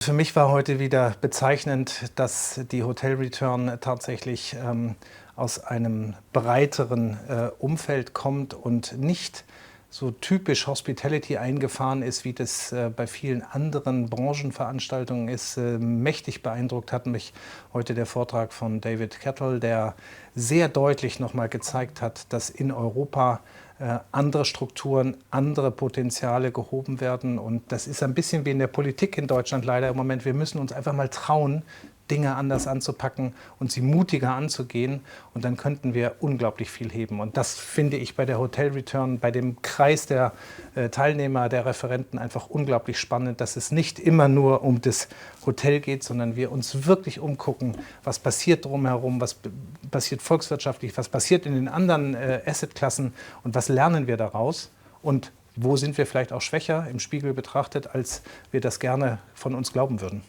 Für mich war heute wieder bezeichnend, dass die Hotel Return tatsächlich aus einem breiteren Umfeld kommt und nicht so typisch Hospitality eingefahren ist, wie das bei vielen anderen Branchenveranstaltungen ist. Mächtig beeindruckt hat mich heute der Vortrag von David Kettle, der sehr deutlich nochmal gezeigt hat, dass in Europa andere Strukturen, andere Potenziale gehoben werden. Und das ist ein bisschen wie in der Politik in Deutschland leider im Moment. Wir müssen uns einfach mal trauen, Dinge anders anzupacken und sie mutiger anzugehen. Und dann könnten wir unglaublich viel heben. Und das finde ich bei der Hotel Return, bei dem Kreis der Teilnehmer, der Referenten einfach unglaublich spannend, dass es nicht immer nur um das Hotel geht, sondern wir uns wirklich umgucken, was passiert drumherum, was passiert volkswirtschaftlich, was passiert in den anderen Assetklassen und was lernen wir daraus und wo sind wir vielleicht auch schwächer im Spiegel betrachtet, als wir das gerne von uns glauben würden.